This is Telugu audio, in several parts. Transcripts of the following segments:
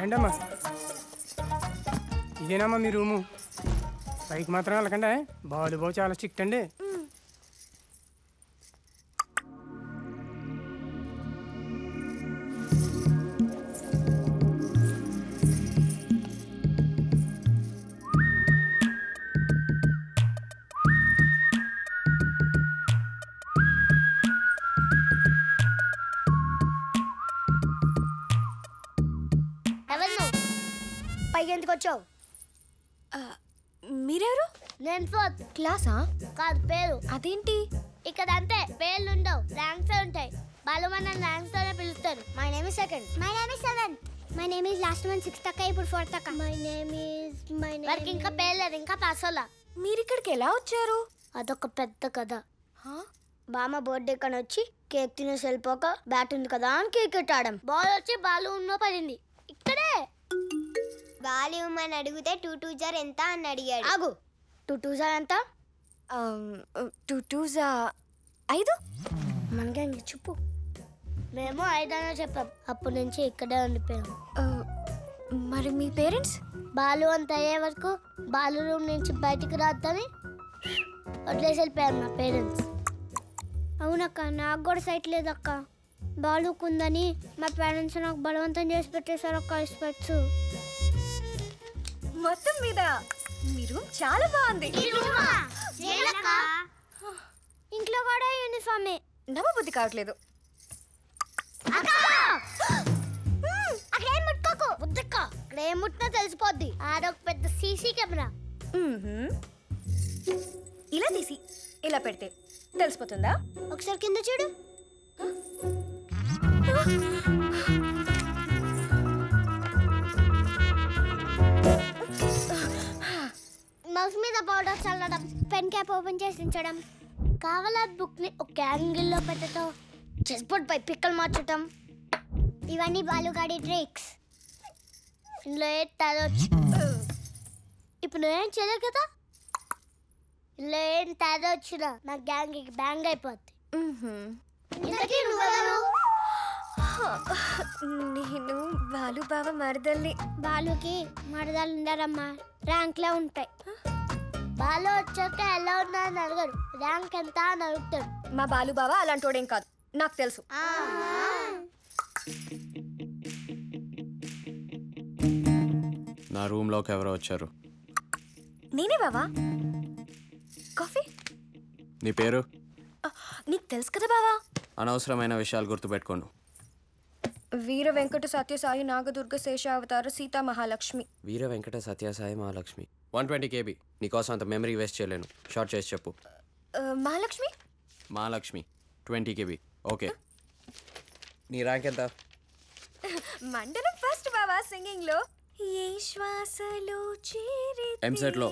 రండమ్మా. ఇదేనమ్మా మీ రూము. పైకి మాత్రం వెళ్ళకండి. బాబు చాలా స్ట్రిక్ట్ అండి. పైకి ఎందుకు వచ్చావు? మీరెవరు? నేను ఫోర్త్ క్లాసా? కాదు, పేరు. అదేంటి? ఇక్కడ అంతే, పేర్లు ఉండవు, ర్యాంక్స్ ఉంటాయి. వాళ్ళు మన ర్యాంక్స్ తోనే పిలుస్తారు. My name is second. My name is seven. My name is last month sixth అక్క, ఇప్పుడు ఫోర్త్ అక్క. మై నేమ్ వారికి ఇంకా పేరు లేదు, ఇంకా పాస్ అవ్వలా. మీరు ఇక్కడికి ఎలా వచ్చారు? అదొక పెద్ద కథ. బామ్మ బర్త్డే కని వచ్చి కేక్ తినేసి వెళ్ళిపోక బ్యాట్ ఉంది కదా అని కేక్ పెట్టాడం. బాల్ వచ్చి బాల్ ఉన్నో పడింది ఇక్కడే. బాల్ ఇవ్వమని అడిగితే 2 2 జార్ ఎంత అని అడిగాడు. ఆగు, 2 2 జార్ ఎంత? 2 2 5. మనకే చెప్పు. మేము 5 అనే చెప్పాం. అప్పటి నుంచి ఇక్కడే ఉండిపోయాం. మరి మీ పేరెంట్స్? బాలు అంత అయ్యే వరకు బాలు రూమ్ నుంచి బయటికి రాద్దని వదిలేసి వెళ్ళిపోయారు మా పేరెంట్స్. అవునక్క, నాకు కూడా సైట్ లేదక్క. బాలుకుందని మా పేరెంట్స్ నాకు బలవంతం చేసి పెట్టేశారు అక్క స్పెట్స్. మొత్తం మీద మీరు చాలా బాగుంది. ఇంట్లో కూడా యూనిఫామే. నమ్మబుద్ధి కావట్లేదు. అక్కడేం ముట్టుకోకు, బుద్ధక్క. అక్కడేం ముట్టినా తెలిసిపోద్ది. ఆడొక పెద్ద సీసీ కెమెరా. ఇలా తీసి ఇలా పెడితే తెలిసిపోతుందా? ఒకసారి కింద చూడు. మౌస్ మీద పౌడర్ చల్లడం, పెన్ క్యాప్ ఓపెన్ చేసి ఉంచడం, కావాలా బుక్ ని ఒక యాంగిల్లో పెట్టడం, చెస్ బోర్డ్ పై పిక్కలు మార్చడం, ఇవన్నీ బాలుగాడి ట్రిక్స్. ఇందులో ఏం తేదొచ్చు. ఇప్పుడు నువ్వేం చేయలేవు కదా. ఇందులో ఏం తేడా వచ్చినా నా గ్యాంగ్ బ్యాంగ్ అయిపోద్ది. నేను బాలు బావ మరదల్ని. బాలుకి మరదలు ఉండారమ్మా, ర్యాంక్లో ఉంటాయి. బాలు వచ్చాక ఎలా ఉన్నా అని అడగరు, ర్యాంక్ ఎంత అని అడుగుతాడు. మా బాలు బావ అలాంటోడేం కాదు, నాకు తెలుసు. నా రూమ్లోకి ఎవరో వచ్చారు. నేనే బావా. కాఫీ? నీ పేరు? నీకు తెలుసు కదా బావా. అనవసరమైన విషయాలు గుర్తుపెట్టుకోను. వీర వెంకట సత్యసాయి నాగదుర్గ శేషావతార సీతా మహాలక్ష్మి. వీర వెంకట సత్యసాయి మహాలక్ష్మి. 120 KB. నీకోసం అంత మెమరీ వేస్ట్ చేయలేను. షార్ట్ చేసి చెప్పు. మహాలక్ష్మి. మహాలక్ష్మి 20 KB. ఓకే. నీ ర్యాంక్ ఎంత? మండలం ఫస్ట్ బావా సింగింగ్ లో. ఏ శ్వాసలో చేరి ఎంసెట్ లో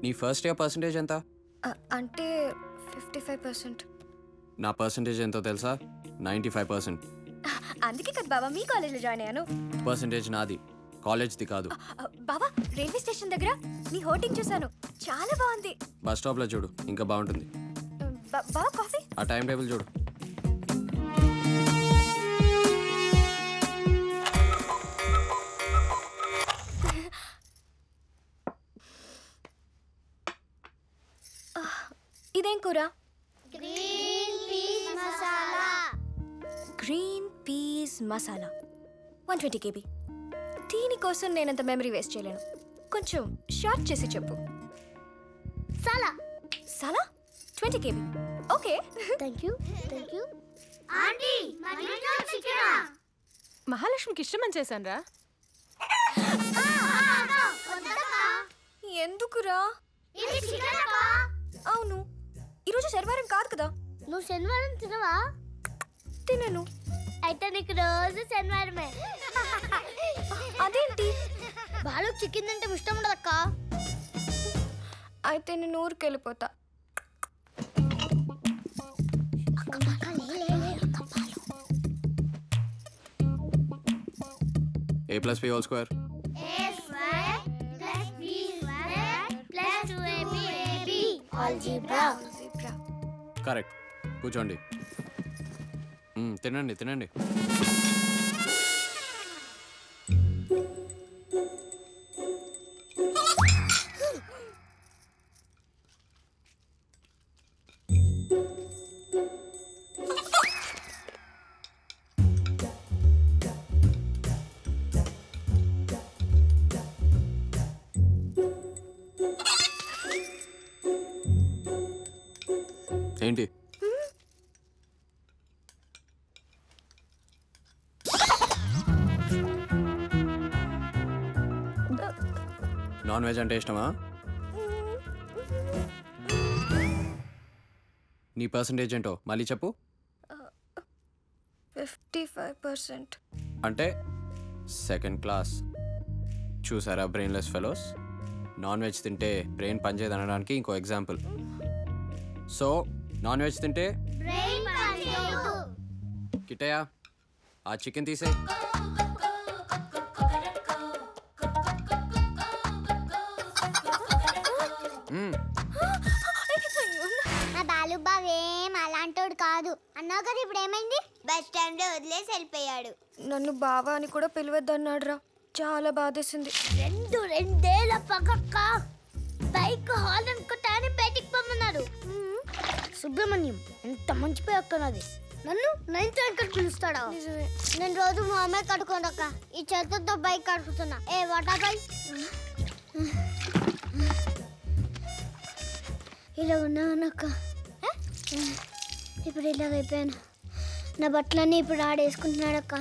నీ ఫస్ట్ ఇయర్ పర్సంటేజ్ ఎంత? అంటే 55%. నా పర్సంటేజ్ ఎంతో తెలుసా? 95%. అందుకే కదా బావా మీ కాలేజ్లో జాయిన్ అయ్యాను. పర్సంటేజ్ నాది, కాలేజ్ది కాదు. బావా రైల్వే స్టేషన్ దగ్గర నీ హోర్డింగ్ చూసాను, చాలా బాగుంది. బస్ స్టాప్లో చూడు, ఇంకా బాగుంటుంది. బావా కాఫీ? ఆ టైం టేబుల్ చూడు. ఇదేం కూర? Green peas masala. Green peas masala 120 KB. దీనికోసం నేనంత మెమరీ వేస్ట్ చేయలేను. కొంచెం షార్ట్ చేసి చెప్పు. సాలా. సాలా 20 KB. Okay. Thank you. Aunty మనిలో చికెనా? మహాలక్ష్మికి ఇష్టమని చేశాను రా. ఎందుకురా? అవును, ఈరోజు శనివారం కాదు కదా. నువ్వు శనివారం తినవా? తినను. అయితే నీకు రోజు శనివారమే. అదేంటి? బాలు చికెన్ అంటే ఇష్టం ఉండదక్క. అయితే నేను ఊరికి వెళ్ళిపోతా. A + B ² algebra. కరెక్ట్. కూర్చోండి. తినండి. ఏంటి? నాన్ వెజ్ అంటే ఇష్టమా? నీ పర్సంటేజ్ ఏంటో మళ్ళీ చెప్పు. 55%. అంటే సెకండ్ క్లాస్. చూసారా బ్రెయిన్లెస్ ఫెలోస్? నాన్ వెజ్ తింటే బ్రెయిన్ పనిచేయదు అనడానికి ఇంకో ఎగ్జాంపుల్. సో నాన్ వెజ్ తింటే కిట్టయ్యా ఆ చికెన్ తీసే. నా బాలుబాబు ఏం అలాంటోడు కాదు అన్నావు కదా, ఇప్పుడు ఏమైంది? బస్ స్టాండ్ లో వదిలేసి వెళ్ళిపోయాడు. నన్ను బావా అని కూడా పిలవద్దన్నాడు రా. చాలా బాధేసింది. రెండేళ్ల పగక్క బైక్ హాల్ అనుకుంటానే బయటికి పొమ్మన్నాడు. సుబ్రహ్మణ్యం ఎంత మంచి పేరు అక్కనది. నన్ను 9th ర్యాంక్ పిలుస్తాడా? నేను రోజు మా అమ్మాయి కడుకోండి అక్క. ఈ చేతులతో బైక్ కడుకుతున్నా. ఏ వాటా బైక్ ఇలా ఉన్నానక్క. ఇప్పుడు ఇలాగైపోయాను. నా బట్టలన్నీ ఇప్పుడు ఆడేసుకుంటున్నాడక్క.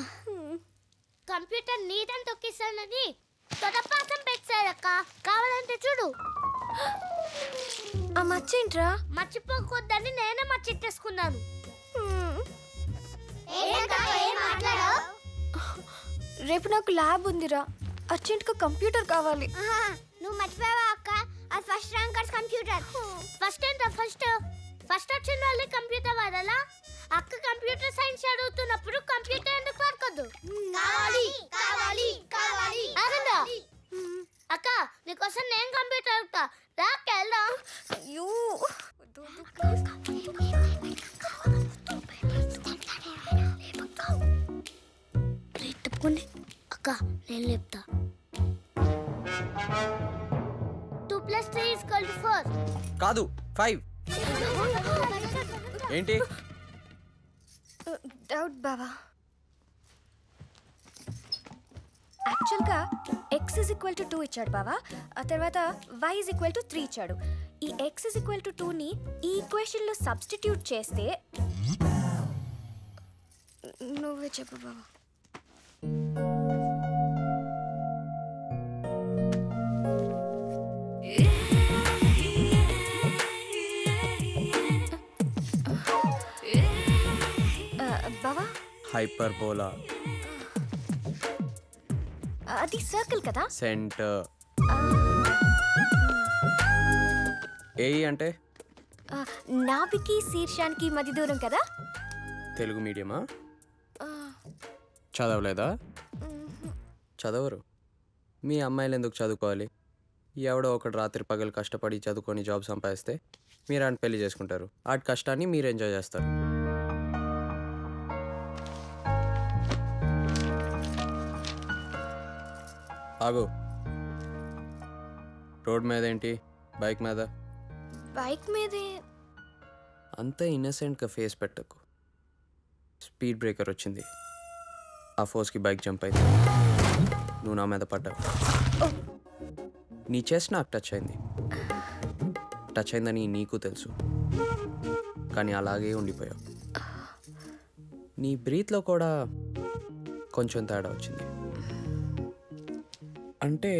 కంప్యూటర్ నీదని తొక్కిస్తానది తొడపాసం పెట్టాడక్క. కావాలంటే చూడు. ఆ మచ్చేంట్రా? మర్చిపోకూడదని నేనే మర్చిట్టేసుకున్నాను. రేపు నాకు ల్యాబ్ ఉందిరా. అర్జెంట్గా కంప్యూటర్ కావాలి. నువ్వు మర్చిపోయావా అక్క? అది ఫస్ట్ ర్యాంకర్స్ కంప్యూటర్. ఫస్ట్ ఏంటో ఫస్ట్ వచ్చిన వాళ్ళే కంప్యూటర్ వాడాలా? అక్క కంప్యూటర్ సైన్స్ చదువుతున్నప్పుడు కంప్యూటర్ ఎందుకు వాడుకోద్దు? ఆగండి అక్క, నీకోసం నేను కంప్యూటర్ అడుగుతా. రాకెళ్దాం. అయ్యో తప్పుకోండి అక్క, నేను లేపుతా. 2 + 3 = 4. కాదు 5. ఏంటి? డౌట్ బావా. యాక్చువల్గా x = 2 ఇచ్చాడు బావా. ఆ తర్వాత y = 3 ఇచ్చాడు. ఈ x = 2ని ఈ ఈక్వేషన్లో సబ్స్టిట్యూట్ చేస్తే నువ్వే చెప్పు బావా. బావా హైపర్బోలా. అది సర్కిల్ కదా. సెంటర్. ఏఈ అంటే నాభికి శీర్షానికి మధ్య దూరం కదా. తెలుగు మీడియమా? చదవలేదా? చదవరు. మీ అమ్మాయిలు ఎందుకు చదువుకోవాలి? ఎవడో ఒకటి రాత్రి పగలు కష్టపడి చదువుకొని జాబ్ సంపాదిస్తే మీరు ఆయన పెళ్లి చేసుకుంటారు. ఆ కష్టాన్ని మీరు ఎంజాయ్ చేస్తారు. ఆగు. రోడ్ మీద ఏంటి? బైక్ మీద. బైక్ మీదే. అంత ఇన్నసెంట్గా ఫేస్ పెట్టకు. స్పీడ్ బ్రేకర్ వచ్చింది. ఆ ఫోర్స్కి బైక్ జంప్ అయింది. నువ్వు నా మీద పడ్డావు. నీ చెస్ట్ నాకు టచ్ అయింది. టచ్ అయిందని నీకు తెలుసు, కానీ అలాగే ఉండిపోయావు. నీ బ్రీత్లో కూడా కొంచెం తేడా వచ్చింది. అంటే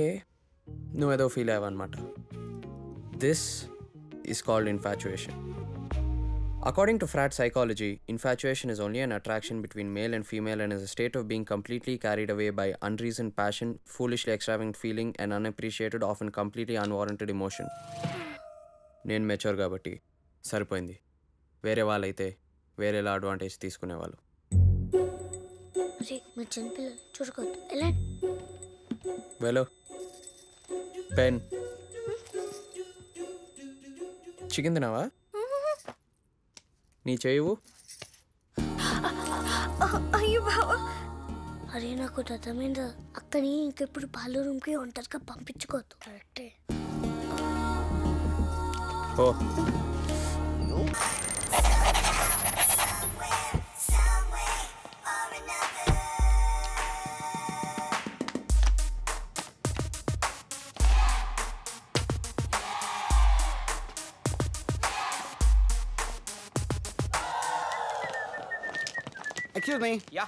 నువ్వేదో ఫీల్ అయ్యావన్నమాట. This is called infatuation. According to frat psychology, infatuation is only an attraction between male and female and is a state of being completely carried away by unreasoned passion, foolishly extravagant feeling, and unappreciated, often completely unwarranted emotion. నేను మెచ్యూర్ కాబట్టి సరిపోయింది. వేరే వాళ్ళైతే వేరేలా అడ్వాంటేజ్ తీసుకునేవాళ్ళు. చిన్నపిల్లలు చూసుకోవద్దు. ఎలా వెలో పెన్ చికెన్ తినావా? నీ చేయవు. అయ్యో బావా. అరే నాకు అర్థమైందా? అక్కని ఇంకెప్పుడు పాలు రూమ్కి ఒంటరిగా పంపించుకోవద్దు. కరెక్టే. ఓ ఎక్స్క్యూజ్ మీ. యా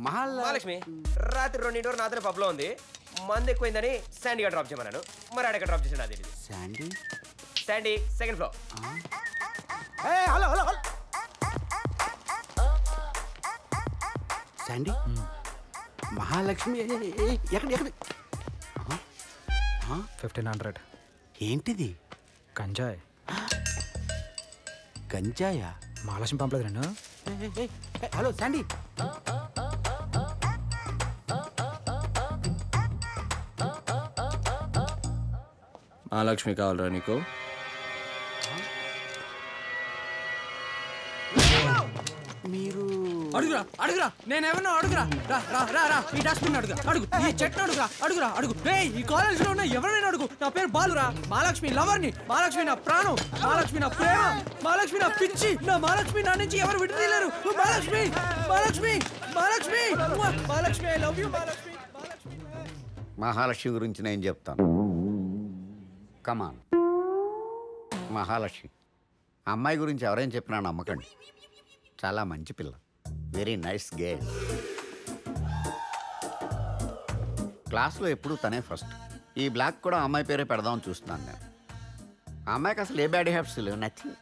మహాలక్ష్మి రాత్రి 2 నాతో పబ్లో ఉంది. మంది ఎక్కువైందని శాండీగా డ్రాప్ చేయమన్నాను. మరి ఆడ డ్రాప్ చేసాడు అది. Sandy second floor. Hello hello hello Sandy Mahalakshmi ఎక్కడ ఎక్కడ 1500. ఏంటిది? గంజాయ్. గంజాయా? మహాలక్ష్మి పంపలేదు నేను. Hello Sandy. మహాలక్ష్మి కావాలరా నీకు? మీరు అడుగురా అడుగురా, నేనేమన్నా అడుగురా. రా రా రా రా, ఈ డస్ట్బిన్ అడుగు, అడుగు ఈ చెట్టు అడుగురా, అడుగురా అడుగు. ఈ కాలేజ్ లో ఉన్న ఎవరైనా అడుగు. నా పేరు బాలురా, మహాలక్ష్మి లవర్ని, మహాలక్ష్మి నా ప్రాణం, మహాలక్ష్మి నా ప్రేమ, మహాలక్ష్మి నా పిచ్చి, నా మహాలక్ష్మి నా నుంచి ఎవరు విడదీయలేరు. Mahalakshmi Mahalakshmi Mahalakshmi Mahalakshmi, I love you Mahalakshmi. Mahalakshmi గురించి నేను చెప్తాను. కమాన్. మహాలక్ష్మి అమ్మాయి గురించి ఎవరైనా చెప్పినా నమ్మకండి. చాలా మంచి పిల్ల, వెరీ నైస్ గర్ల్. క్లాస్లో ఎప్పుడూ తనే ఫస్ట్. ఈ బ్లాక్ కూడా అమ్మాయి పేరే పెడదామని చూస్తున్నాను నేను. ఆ అమ్మాయికి అసలు ఏ బ్యాడ్ హ్యాబిట్స్ లేవు, నథింగ్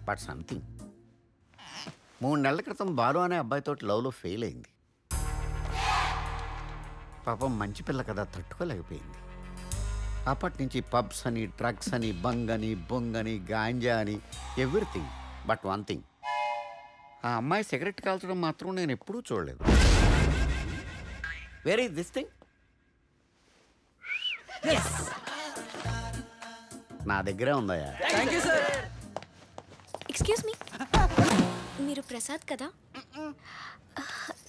బట్ సంథింగ్. 3 నెలల క్రితం బాలు అనే అబ్బాయితో లవ్లో ఫెయిల్ అయింది. పాపం మంచి పిల్ల కదా, తట్టుకోలేకపోయింది. అప్పటి నుంచి పబ్స్ అని, డ్రగ్స్ అని, బంగ్ అని, బొంగని, గాంజా అని, ఎవ్రీథింగ్. బట్ వన్ థింగ్, ఆ అమ్మాయి సిగరెట్ కాల్చడం మాత్రం నేను ఎప్పుడూ చూడలేదు. Where is this thing? నా దగ్గరే ఉందయ్యా. ఎక్స్క్యూజ్ మీ, మీరు ప్రసాద్ కదా?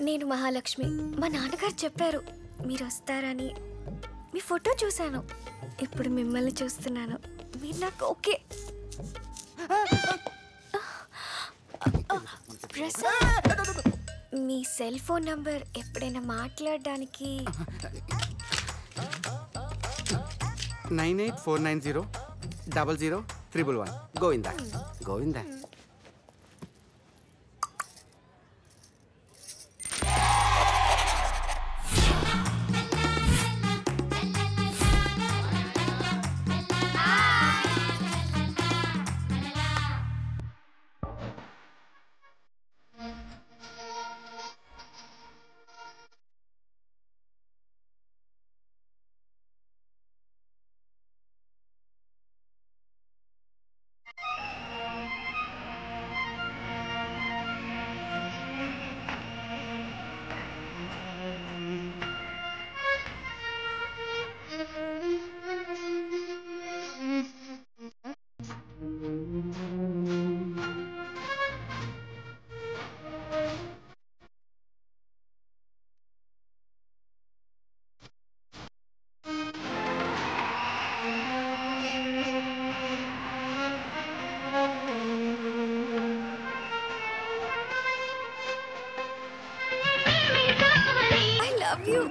నేను మహాలక్ష్మి. మా నాన్నగారు చెప్పారు మీరు వస్తారని. మీ ఫోటో చూశాను, ఇప్పుడు మిమ్మల్ని చూస్తున్నాను. మీరు నాకు ఓకే. ప్రసాద్, మీ సెల్ ఫోన్ నంబర్ ఎప్పుడైనా మాట్లాడడానికి? 98490001. గోవిందా గోవిందా. love you.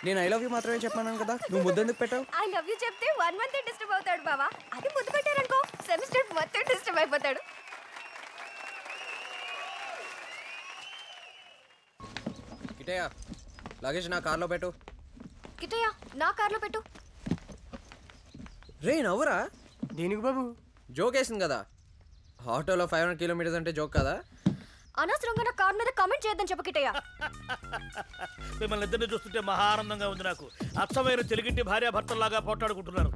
నేను ఐ లవ్ యూ మాత్రమే చెప్పాను కదా, నువ్వు ముద్దెందుకు పెట్టావు? ఐ లవ్ యూ చెప్తే 1 month డిస్టర్బ్ అవుతాడు బావా. అది ముద్దు పెట్టారనుకో సెమిస్టర్ మొత్తం డిస్టర్బ్ అయిపోతాడు. కిటయ్య, లగేజ్ నా కార్లో పెట్టు. కిటయ్య, నా కార్లో పెట్టు. రే నవ్వురా. దేనికి బాబు? జోక్ వేసింది కదా. ఆటోలో 500 kilometers అంటే జోక్ కదా. అనవసరంగా నా కార్ మీద కామెంట్ చేయొద్దని చెప్పు కిటయ్య. మిమ్మల్ని ఇద్దరిని చూస్తుంటే మహా ఆనందంగా ఉంది నాకు. అచ్చమైన తెలుగింటి భార్యాభర్తల్లాగా పోట్లాడుకుంటున్నారు.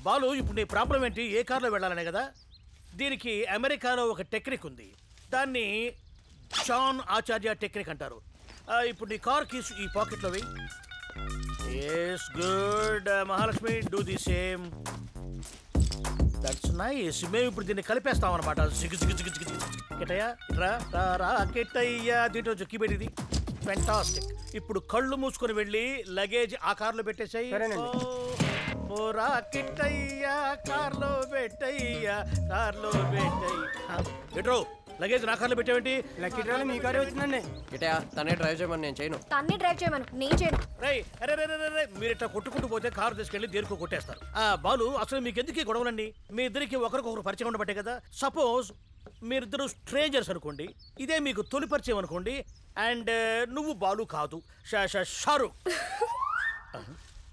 బాలు, ఇప్పుడు నీ ప్రాబ్లం ఏంటి? ఏ కార్లో వెళ్ళాలనే కదా. దీనికి అమెరికాలో ఒక టెక్నిక్ ఉంది, దాన్ని షాన్ ఆచార్య టెక్నిక్ అంటారు. ఇప్పుడు నీ కార్ కీస్ ఈ పాకెట్లో వెయ్యి. Yes, good. Mahalakshmi, do the same. That's nice. మేము ఇప్పుడు దీన్ని కలిపేస్తాం అనమాట. జిగు జిగు జిగు జిగు. కిటయ్య రా రా రా కిటయ్య, దీంట్లో జొక్కి పెట్టింది. ఫెంటాస్టిక్. ఇప్పుడు కళ్ళు మూసుకొని వెళ్ళి లగేజ్ ఆ కార్లో పెట్టేసాయి. పోరా కిట్టయ్య, కార్లో పెట్టయ్యా, కార్లో పెట్టయ్య. ఎట్రో లగేజ్ నా కార్లో పెట్టావేంటి? లక్కీ డ్రైవర్ మీ కారే వచ్చిందండి. ఇటయా తనే డ్రైవ్ చేయమని నేను చేయను. తన్నే డ్రైవ్ చేయమను, నేను చేయను. రై అరే మీరు ఇట్లా కొట్టుకుంటూ పోతే కారు తీసుకెళ్లి దేనికో కొట్టేస్తారు. బాలు అసలు మీకు ఎందుకు ఈ గొడవలండి? మీ ఇద్దరికి ఒకరికొకరు పరిచయం ఉండబట్టే కదా. సపోజ్ మీరిద్దరు స్ట్రేంజర్స్ అనుకోండి, ఇదే మీకు తొలి పరిచయం అనుకోండి, అండ్ నువ్వు బాలు కాదు షారూక్.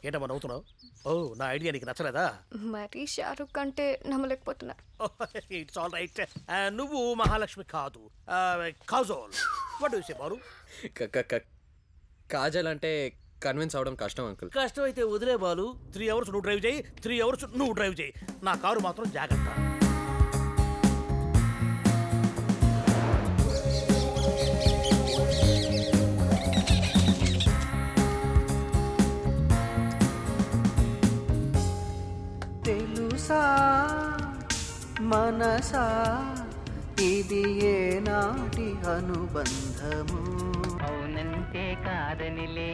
ఏంటమ్మా నవ్వుతున్నావు? ఓ నా ఐడియా నీకు నచ్చలేదా? మరి షారూక్ అంటే నమ్మలేకపోతున్నా. It's all right. నువ్వు మహాలక్ష్మి కాదు, Kajol. What do you say Balu? Kajal అంటే కన్విన్స్ అవడం కష్టం అంకుల్. కష్టం అయితే వదిలే బాలు. 3 అవర్స్ నువ్వు డ్రైవ్ చేయి, 3 అవర్స్ నువ్వు డ్రైవ్ చేయి. నా కారు మాత్రం జాగ్రత్త. తెలుసా మనసా ఇది ఏ నాటి అనుబంధము? అవునంటే కాదనిలే,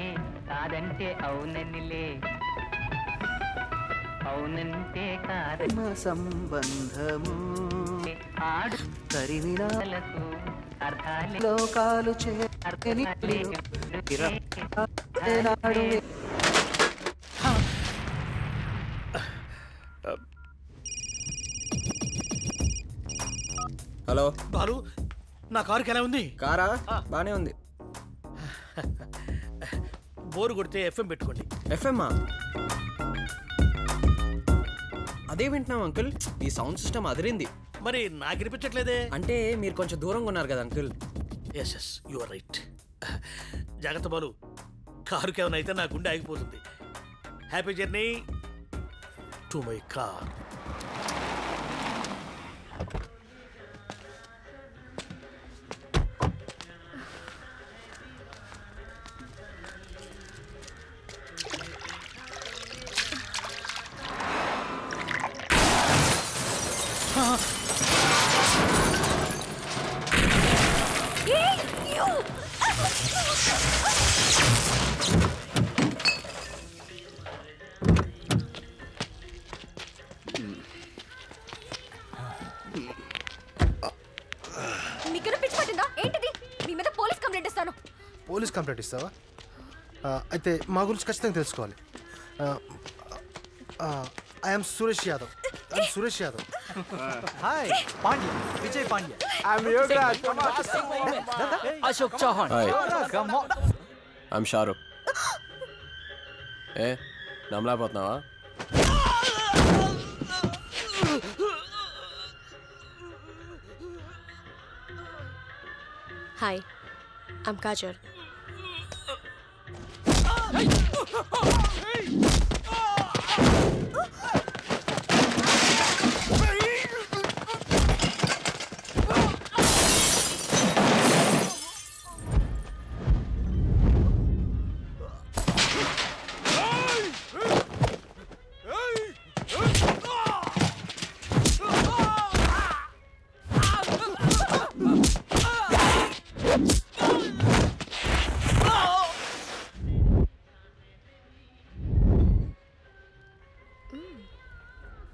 కాదంటే అవుననిలే, అవునంటే కాదన సంబంధము ఆడు తరిమినాలకు అర్థాలే లోకాలు హలో బాలు, నా కారుకి ఎలా ఉంది? కారా బానే ఉంది. బోరు కొడితే ఎఫ్ఎం పెట్టుకోండి. ఎఫ్ఎమ్మా? అదే వింటున్నాం అంకుల్. ఈ సౌండ్ సిస్టమ్ అదిరింది. మరి నాకు వినిపించట్లేదే. అంటే మీరు కొంచెం దూరంగా ఉన్నారు కదా uncle. Yes you are right. జాగ్రత్త బాలు, కారుకి ఏమైనా అయితే నా గుండె ఆగిపోతుంది. Happy journey to my car. నీకు పిచ్చి పట్టిందా ఏంటిది? మీ మీద పోలీస్ కంప్లైంట్ ఇస్తాను. పోలీస్ కంప్లైంట్ ఇస్తావా? అయితే మా గురించి ఖచ్చితంగా తెలుసుకోవాలి. I'm Suresh Yadav. Hi Pandya, Vijay Pandya. Ashok Chauhan. I'm Shahrukh. ఏ నమ్మలేకపోతున్నావా? Hi, I'm Kajal.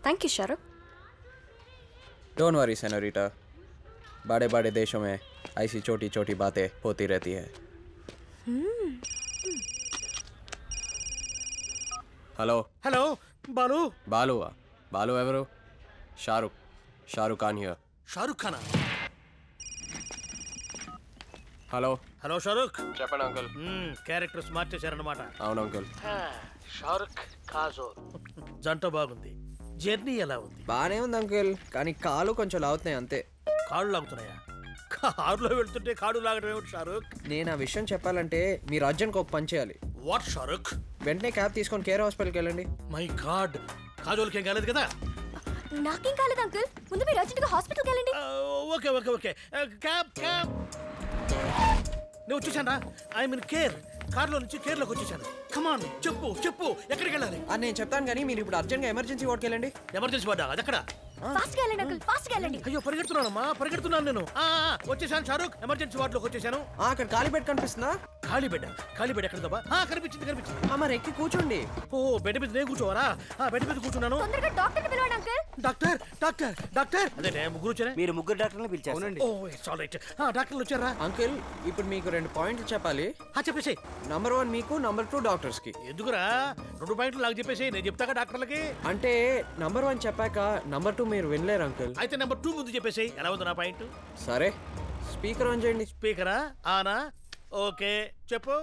Thank you Shahrukh. Don't worry senorita, बड़े बड़े देशों में ऐसी छोटी छोटी बातें होती रहती है. Hello hello Balu. बालू एवरो? शाहरुख खान हियर. షారుఖ్ ఖానా? Hello hello Shahrukh. చెప్పండి అంకుల్. క్యారెక్టర్ స్మార్ట్ చేశారన్నమాట. అవును అంకుల్. షారుఖ్ కాజోల్ జంట బాగుంది. జర్నీ ఎలా ఉంది? బానే ఉంది అంకుల్, కానీ కాళ్ళు కొంచెం లాగుతున్నాయి అంతే. కాళ్ళు లాగుతున్నాయా? కారులో వెళ్తుంటే కాళ్ళు లాగడం ఏమిటి షారుఖ్? నేను ఆ విషయం చెప్పాలంటే మీరు అర్జెంట్గా ఒక పని చేయాలి. వాట్ షారుఖ్? వెంటనే క్యాబ్ తీసుకొని కేర్ హాస్పిటల్కి వెళ్ళండి. మై గాడ్, కాజోల్కి ఏం కాలేదు కదా? నాకేం కాలేదు అంకుల్, ముందు మీరు అర్జెంట్గా హాస్పిటల్కి వెళ్ళండి. Okay okay okay. Cab cab నేను వచ్చేసాను. I mean care. కార్లో నుంచి కేర్లోకి వచ్చేసాను. కమాన్ చెప్పు చెప్పు, ఎక్కడికి వెళ్ళాలి? నేను చెప్తాను కానీ మీరు ఇప్పుడు అర్జెంట్గా ఎమర్జెన్సీ వార్డ్కి వెళ్ళండి. ఎమర్జెన్సీ వార్డా? అది ఎక్కడ? ఫాస్ట్ గా వెళ్ళండి అంకుల్, ఫాస్ట్ గా వెళ్ళండి. అయ్యో పరిగెడుతున్నానమ్మా, పరిగెడుతున్నాను నేను. వచ్చేసాను షారూక్, ఎమర్జెన్సీ వార్డులోకి వచ్చేసాను. అక్కడ ఖాళీ బెడ్ కనిపిస్తుందా? ఖాళీ బెడ్, ఖాళీ బెడ్ ఎక్కడ? కనిపించింది, కనిపించింది. మరి ఎక్కి కూర్చోండి. ఓ బెడ్ మీద నేను కూర్చోవరా? బెడ్ మీద కూర్చున్నాను. తొందరగా డాక్టర్ ని పిలవండి అంకుల్. డాక్టర్ డాక్టర్ డాక్టర్ అదే ముగ్గురు వచ్చారా? మీరు ముగ్గురు డాక్టర్ని పిలిచారు. అవునండి. Oh it's all right. డాక్టర్లు వచ్చారా? అంకుల్ ఇప్పుడు మీకు 2 పాయింట్లు చెప్పాలి. చెప్పేసి. నంబర్ 1 మీకు, నంబర్ 2 డాక్టర్స్ కి. ఎందుకురా 2 పాయింట్లు నాకు చెప్పేసి, నేను చెప్తాగా డాక్టర్లకి. అంటే నంబర్ 1 చెప్పాక నంబర్ 2 మీరు వినలేరు అంకుల్. అయితే నెంబర్ 2 ముందు చెప్పేసి. ఎలా ఉంది నా పాయింట్? సరే స్పీకర్ ఆన్ చేయండి. స్పీకరా? ఆనా? ఓకే చెప్పు.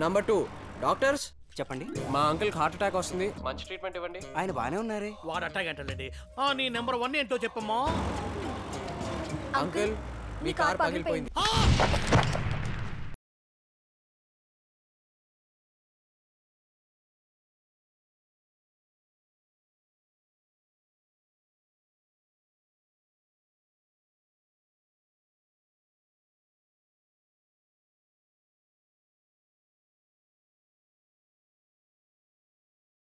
నంబర్ 2 డాక్టర్స్ చెప్పండి. మా అంకుల్ హార్ట్ అటాక్ వస్తుంది, మంచి ట్రీట్మెంట్ ఇవ్వండి. ఆయన బాగానే ఉన్నారే. వాడు అట్టాగ అంటాడండి. నీ నెంబర్ 1 ఏంటో చెప్పమ్మా. అంకుల్ మీ కార్ పగిలిపోయింది.